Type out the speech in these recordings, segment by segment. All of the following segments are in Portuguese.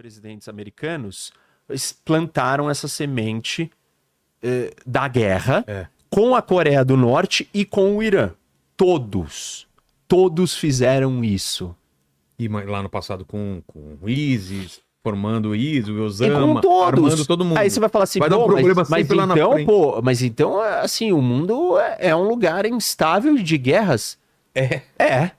presidentes americanos plantaram essa semente da guerra com a Coreia do Norte e com o Irã. Todos fizeram isso. E lá no passado com o ISIS, formando o ISIS, o Osama, armando todo mundo. Aí você vai falar assim, vai dar um problema mas então, assim, o mundo é um lugar instável de guerras. É.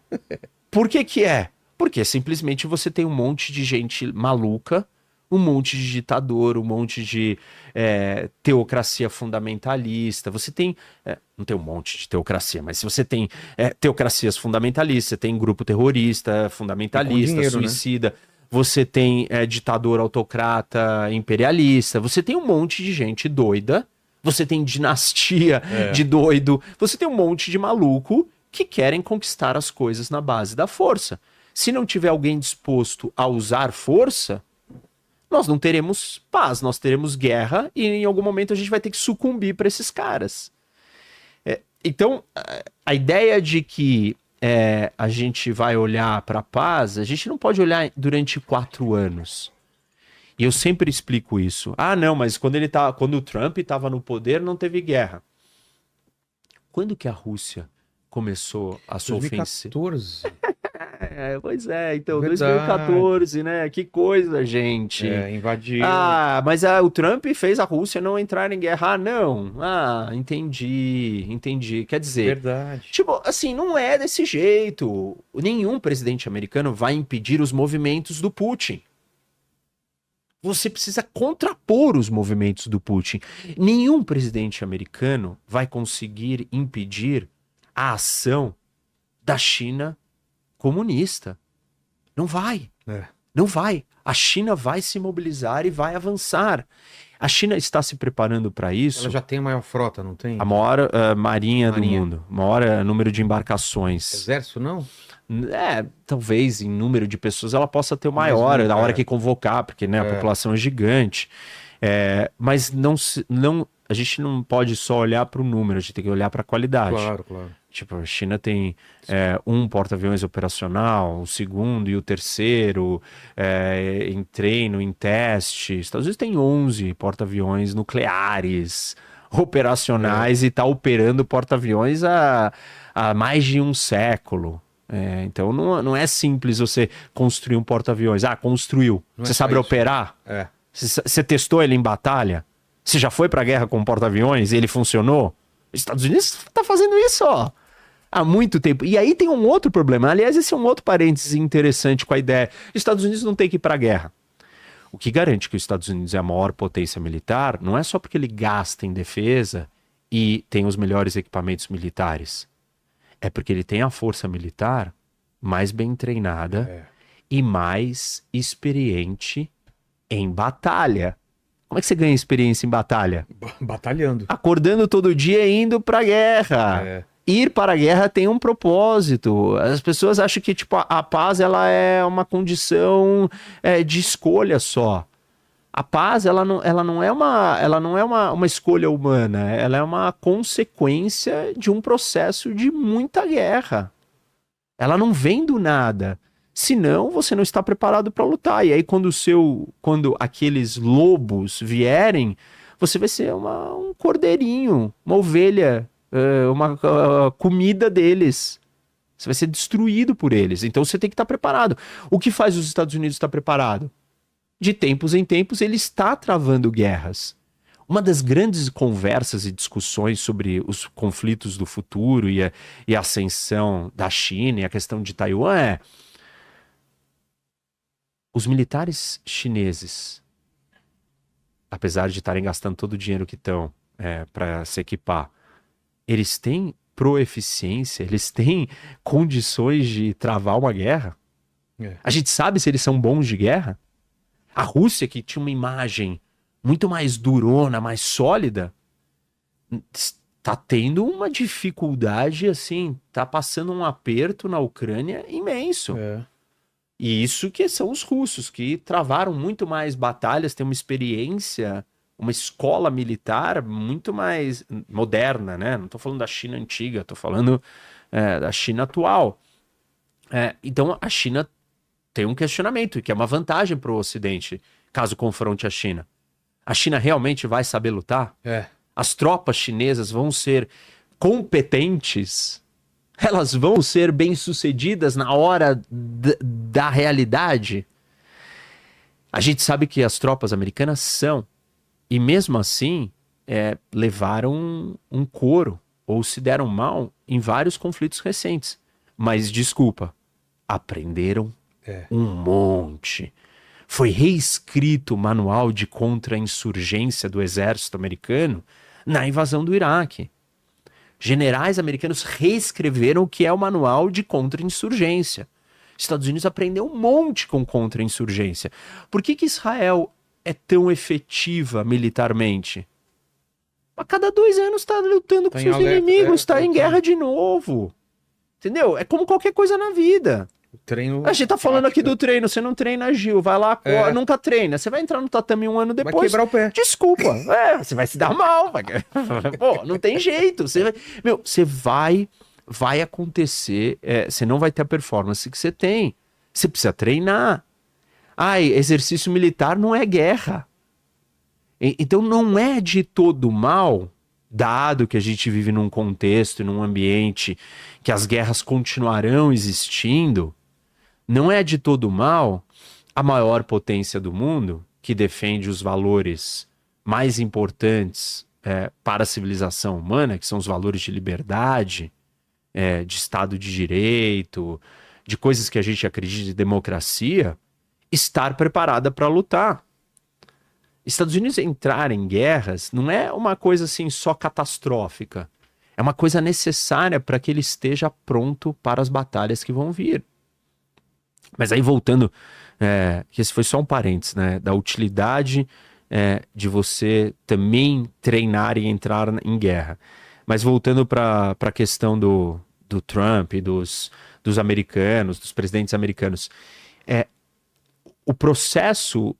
Por que é? Porque simplesmente você tem um monte de gente maluca, um monte de ditador, um monte de teocracia fundamentalista. Você tem... não tem um monte de teocracia, mas se você tem teocracias fundamentalistas, você tem grupo terrorista, fundamentalista, dinheiro, suicida... Né? Você tem ditador autocrata imperialista, você tem um monte de gente doida, você tem dinastia de doido, você tem um monte de maluco que querem conquistar as coisas na base da força. Se não tiver alguém disposto a usar força, nós não teremos paz, nós teremos guerra e em algum momento a gente vai ter que sucumbir para esses caras. Então, a ideia de que a gente vai olhar para a paz, a gente não pode olhar durante 4 anos. E eu sempre explico isso. Ah, não, mas quando o Trump estava no poder, não teve guerra. Quando que a Rússia começou a sua ofensiva? 2014. Pois é, então, Verdade. 2014, né? Que coisa, gente. Invadiu. Ah, mas o Trump fez a Rússia não entrar em guerra. Ah, não. Ah, entendi. Quer dizer... Verdade. Tipo, assim, não é desse jeito. Nenhum presidente americano vai impedir os movimentos do Putin. Você precisa contrapor os movimentos do Putin. Nenhum presidente americano vai conseguir impedir a ação da China comunista. Não vai. Não vai. A China vai se mobilizar e vai avançar. A China está se preparando para isso. Ela já tem a maior frota, não tem? A maior marinha do mundo. Maior número de embarcações. Exército, não? Talvez em número de pessoas ela possa ter o maior na hora que convocar, porque a população é gigante. Mas a gente não pode só olhar para o número, a gente tem que olhar para a qualidade. Claro. Tipo, a China tem um porta-aviões operacional, o segundo e o terceiro em treino, em teste. Os Estados Unidos tem 11 porta-aviões nucleares operacionais e está operando porta-aviões há mais de um século. Então não é simples você construir um porta-aviões. Construiu. Você sabe operar? Você testou ele em batalha? Você já foi para a guerra com um porta-aviões e ele funcionou? Os Estados Unidos está fazendo isso, há muito tempo. E aí tem um outro problema. Aliás, esse é um outro parênteses interessante com a ideia. Os Estados Unidos não tem que ir para a guerra. O que garante que os Estados Unidos é a maior potência militar não é só porque ele gasta em defesa e tem os melhores equipamentos militares. É porque ele tem a força militar mais bem treinada e mais experiente em batalha. Como é que você ganha experiência em batalha? Batalhando. Acordando todo dia e indo pra guerra. Ir para a guerra tem um propósito. As pessoas acham que tipo, a paz ela é uma condição de escolha só. A paz ela não é uma escolha humana. Ela é uma consequência de um processo de muita guerra. Ela não vem do nada. Senão, você não está preparado para lutar. E aí, quando aqueles lobos vierem, você vai ser um cordeirinho, uma ovelha, uma comida deles. Você vai ser destruído por eles. Então, você tem que estar preparado. O que faz os Estados Unidos estar preparado? De tempos em tempos, ele está travando guerras. Uma das grandes conversas e discussões sobre os conflitos do futuro e a ascensão da China e a questão de Taiwan os militares chineses, apesar de estarem gastando todo o dinheiro que estão para se equipar, eles têm proeficiência, eles têm condições de travar uma guerra? A gente sabe se eles são bons de guerra? A Rússia, que tinha uma imagem muito mais durona, mais sólida, está tendo uma dificuldade, assim, está passando um aperto na Ucrânia imenso. E isso que são os russos, que travaram muito mais batalhas, têm uma experiência, uma escola militar muito mais moderna, né? Não estou falando da China antiga, estou falando da China atual. Então a China tem um questionamento, que é uma vantagem para o Ocidente, caso confronte a China. A China realmente vai saber lutar? As tropas chinesas vão ser competentes? Elas vão ser bem-sucedidas na hora da realidade? A gente sabe que as tropas americanas são, e mesmo assim, levaram um couro, ou se deram mal em vários conflitos recentes. Mas, desculpa, aprenderam um monte. Foi reescrito o manual de contra-insurgência do exército americano na invasão do Iraque. Generais americanos reescreveram o que é o manual de contra-insurgência. Estados Unidos aprendeu um monte com contra-insurgência. Por que Israel é tão efetiva militarmente? A cada 2 anos está lutando com seus inimigos, está em guerra de novo. Entendeu? É como qualquer coisa na vida. Treino. A gente tá falando aqui do treino, você não treina, Gil, vai lá, nunca treina. Você vai entrar no tatame 1 ano depois. Vai quebrar o pé. Desculpa, você vai se dar mal. Pô, não tem jeito. Você vai acontecer, você não vai ter a performance que você tem. Você precisa treinar. Exercício militar não é guerra. Então não é de todo mal, dado que a gente vive num contexto e num ambiente que as guerras continuarão existindo, não é de todo mal a maior potência do mundo, que defende os valores mais importantes para a civilização humana, que são os valores de liberdade, de Estado de Direito, de coisas que a gente acredita de democracia, estar preparada para lutar. Estados Unidos entrar em guerras não é uma coisa assim só catastrófica. É uma coisa necessária para que ele esteja pronto para as batalhas que vão vir. Mas aí voltando, que esse foi só um parênteses, né, da utilidade de você também treinar e entrar em guerra. Mas voltando para a questão do Trump e dos americanos, dos presidentes americanos, o processo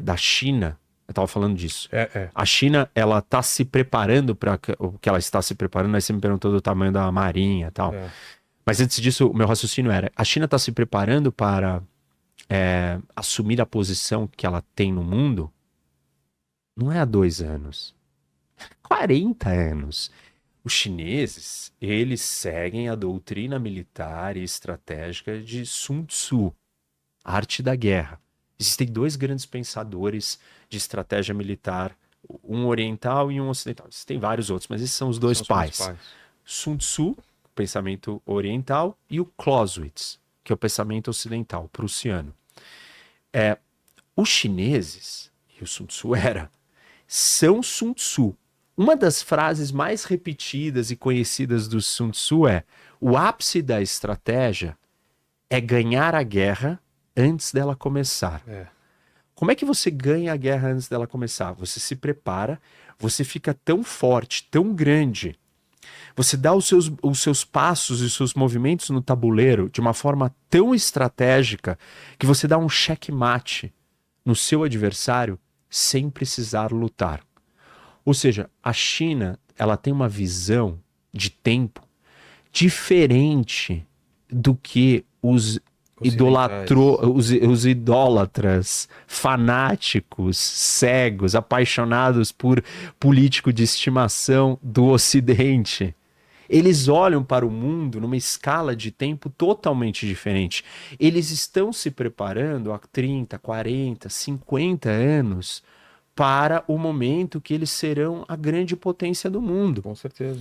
da China, eu estava falando disso. A China, ela está se preparando para o que ela está se preparando. Aí você me perguntou do tamanho da marinha e tal. Mas antes disso, o meu raciocínio era: a China está se preparando para assumir a posição que ela tem no mundo. Não é há 2 anos. 40 anos. Os chineses, eles seguem a doutrina militar e estratégica de Sun Tzu, a arte da guerra. Existem 2 grandes pensadores de estratégia militar, um oriental e um ocidental. Existem vários outros, mas esses são os dois pais. Sun Tzu, o pensamento oriental, e o Clausewitz, que é o pensamento ocidental, prussiano. Os chineses, e o Sun Tzu são Sun Tzu. Uma das frases mais repetidas e conhecidas do Sun Tzu é: o ápice da estratégia é ganhar a guerra antes dela começar. Como é que você ganha a guerra antes dela começar? Você se prepara, você fica tão forte, tão grande, você dá os seus passos e os seus movimentos no tabuleiro de uma forma tão estratégica que você dá um checkmate no seu adversário sem precisar lutar. Ou seja, a China, ela tem uma visão de tempo diferente do que os idólatras, fanáticos, cegos, apaixonados por político de estimação do Ocidente. Eles olham para o mundo numa escala de tempo totalmente diferente. Eles estão se preparando há 30, 40, 50 anos para o momento que eles serão a grande potência do mundo. Com certeza.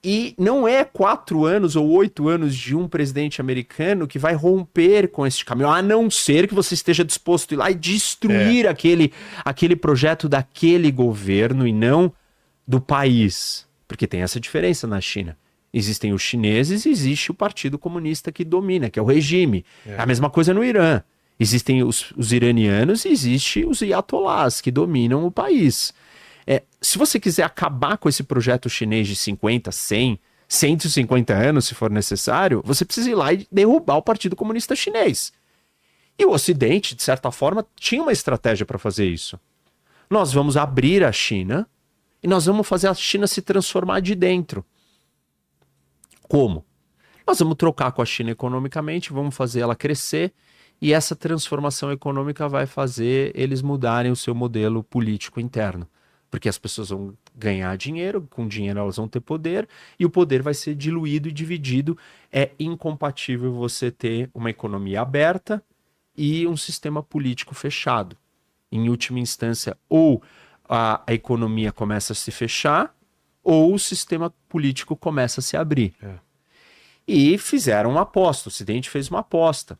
E não é 4 anos ou 8 anos de um presidente americano que vai romper com esse caminho, a não ser que você esteja disposto a ir lá e destruir aquele projeto daquele governo e não do país. Porque tem essa diferença na China. Existem os chineses e existe o Partido Comunista que domina, que é o regime. A mesma coisa no Irã. Existem os iranianos e existem os ayatollahs que dominam o país. Se você quiser acabar com esse projeto chinês de 50, 100, 150 anos, se for necessário, você precisa ir lá e derrubar o Partido Comunista Chinês. E o Ocidente, de certa forma, tinha uma estratégia para fazer isso. Nós vamos abrir a China e nós vamos fazer a China se transformar de dentro. Como? Nós vamos trocar com a China economicamente, vamos fazer ela crescer E essa transformação econômica vai fazer eles mudarem o seu modelo político interno. Porque as pessoas vão ganhar dinheiro, com dinheiro elas vão ter poder, e o poder vai ser diluído e dividido. É incompatível você ter uma economia aberta e um sistema político fechado. Em última instância, ou a economia começa a se fechar, ou o sistema político começa a se abrir. E fizeram uma aposta, o Ocidente fez uma aposta.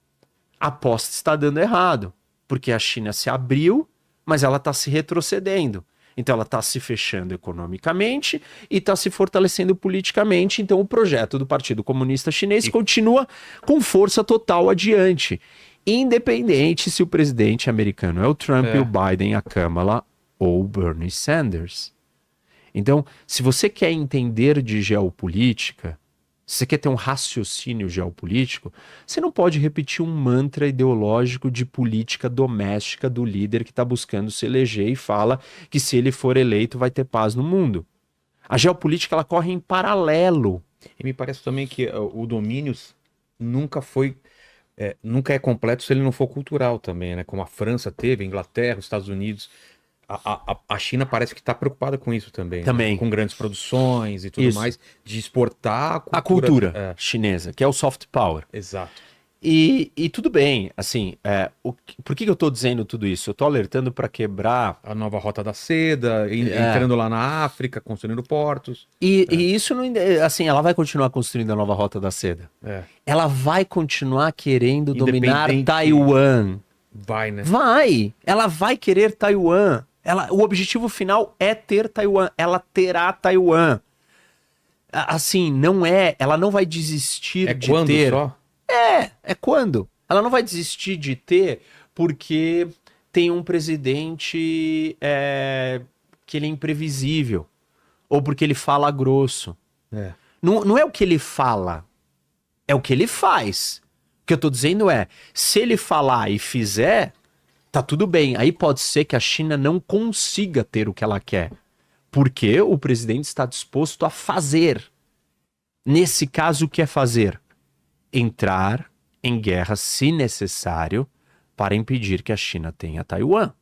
A aposta está dando errado, porque a China se abriu, mas ela está se retrocedendo. Então ela está se fechando economicamente e está se fortalecendo politicamente. Então o projeto do Partido Comunista Chinês continua com força total adiante. Independente se o presidente americano é o Trump, o Biden, a Kamala ou Bernie Sanders. Então, se você quer entender de geopolítica, se você quer ter um raciocínio geopolítico, você não pode repetir um mantra ideológico de política doméstica do líder que está buscando se eleger e fala que se ele for eleito vai ter paz no mundo. A geopolítica ela corre em paralelo. E me parece também que o domínio nunca foi, nunca é completo se ele não for cultural também, né? Como a França teve, a Inglaterra, os Estados Unidos. A China parece que está preocupada com isso também. Também. Né? Com grandes produções e tudo Isso. mais, de exportar A cultura chinesa, que é o soft power. Exato. E tudo bem, assim, por que eu estou dizendo tudo isso? Eu estou alertando para quebrar... A nova rota da seda, entrando lá na África, construindo portos. E isso, não, assim, ela vai continuar construindo a nova rota da seda. Ela vai continuar querendo dominar Taiwan. Vai, né? Vai! Ela vai querer Taiwan. O objetivo final é ter Taiwan. Ela terá Taiwan. Assim, ela não vai desistir de quando ter. Só? É quando. Ela não vai desistir de ter porque tem um presidente que ele é imprevisível. Ou porque ele fala grosso. Não é o que ele fala, é o que ele faz. O que eu tô dizendo se ele falar e fizer, tá tudo bem. Aí pode ser que a China não consiga ter o que ela quer. Porque o presidente está disposto a fazer. Nesse caso, o que é fazer? Entrar em guerra, se necessário, para impedir que a China tenha Taiwan.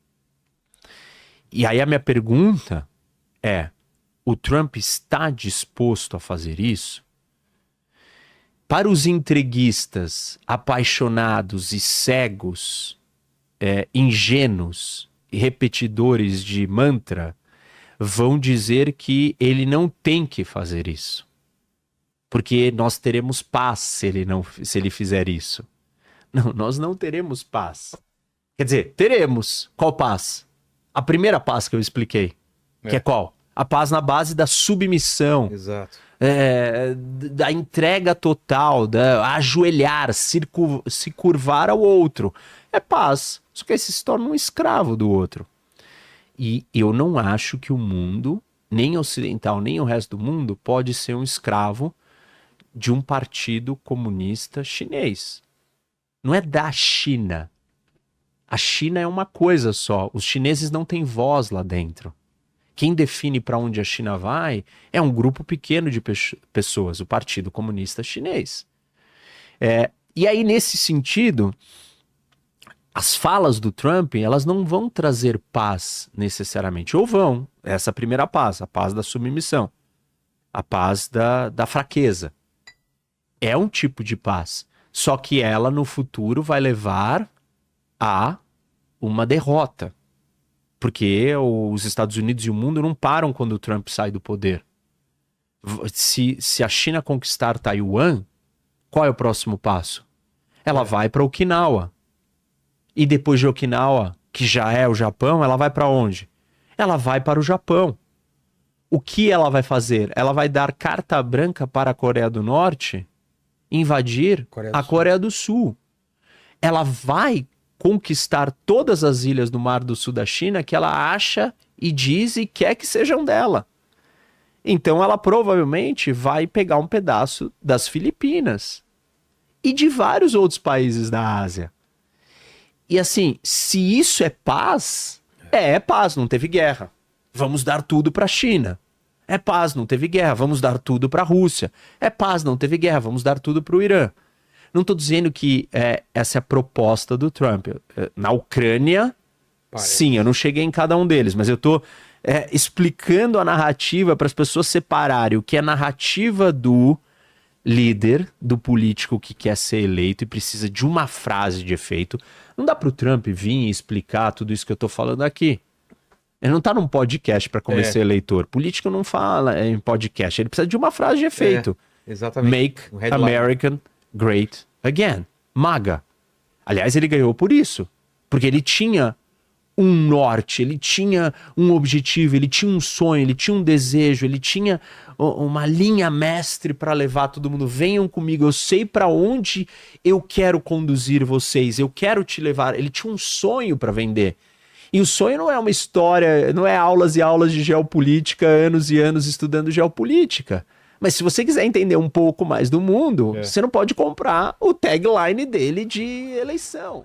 E aí a minha pergunta é, o Trump está disposto a fazer isso? Para os entreguistas apaixonados e cegos, ingênuos e repetidores de mantra, vão dizer que ele não tem que fazer isso. Porque nós teremos paz se ele fizer isso. Não, nós não teremos paz. Quer dizer, teremos. Qual paz? A primeira paz que eu expliquei. Que é qual? A paz na base da submissão. Exato. Da entrega total, da ajoelhar, se curvar ao outro. É paz. Só que aí você se torna um escravo do outro. E eu não acho que o mundo, nem ocidental, nem o resto do mundo, pode ser um escravo de um partido comunista chinês. Não é da China. A China é uma coisa só. Os chineses não têm voz lá dentro. Quem define para onde a China vai é um grupo pequeno de pessoas, o Partido Comunista Chinês. E aí, nesse sentido, as falas do Trump, elas não vão trazer paz necessariamente. Ou vão. Essa é a primeira paz, a paz da submissão. A paz da fraqueza. É um tipo de paz. Só que ela, no futuro, vai levar a uma derrota. Porque os Estados Unidos e o mundo não param quando o Trump sai do poder. Se a China conquistar Taiwan, qual é o próximo passo? Ela vai para Okinawa. E depois de Okinawa, que já é o Japão, ela vai para onde? Ela vai para o Japão. O que ela vai fazer? Ela vai dar carta branca para a Coreia do Norte invadir a Coreia do Sul. Ela vai conquistar todas as ilhas do Mar do Sul da China que ela acha e diz e quer que sejam dela. Então ela provavelmente vai pegar um pedaço das Filipinas e de vários outros países da Ásia. E assim, se isso é paz, é paz, não teve guerra. Vamos dar tudo para a China. É paz, não teve guerra, vamos dar tudo para a Rússia. É paz, não teve guerra, vamos dar tudo para o Irã. Não tô dizendo que essa é a proposta do Trump. Na Ucrânia, sim, eu não cheguei em cada um deles, mas eu tô explicando a narrativa para as pessoas separarem o que é a narrativa do líder, do político que quer ser eleito e precisa de uma frase de efeito. Não dá pro Trump vir e explicar tudo isso que eu tô falando aqui. Ele não tá num podcast para convencer eleitor. Político não fala em podcast. Ele precisa de uma frase de efeito. Exatamente. Make American Great Again. MAGA. Aliás, ele ganhou por isso. Porque ele tinha um norte, ele tinha um objetivo, ele tinha um sonho, ele tinha um desejo, ele tinha uma linha mestre para levar todo mundo. Venham comigo, eu sei para onde eu quero conduzir vocês, eu quero te levar. Ele tinha um sonho para vender. E o sonho não é uma história, não é aulas e aulas de geopolítica, anos e anos estudando geopolítica. Mas se você quiser entender um pouco mais do mundo, você não pode comprar o tagline dele de eleição.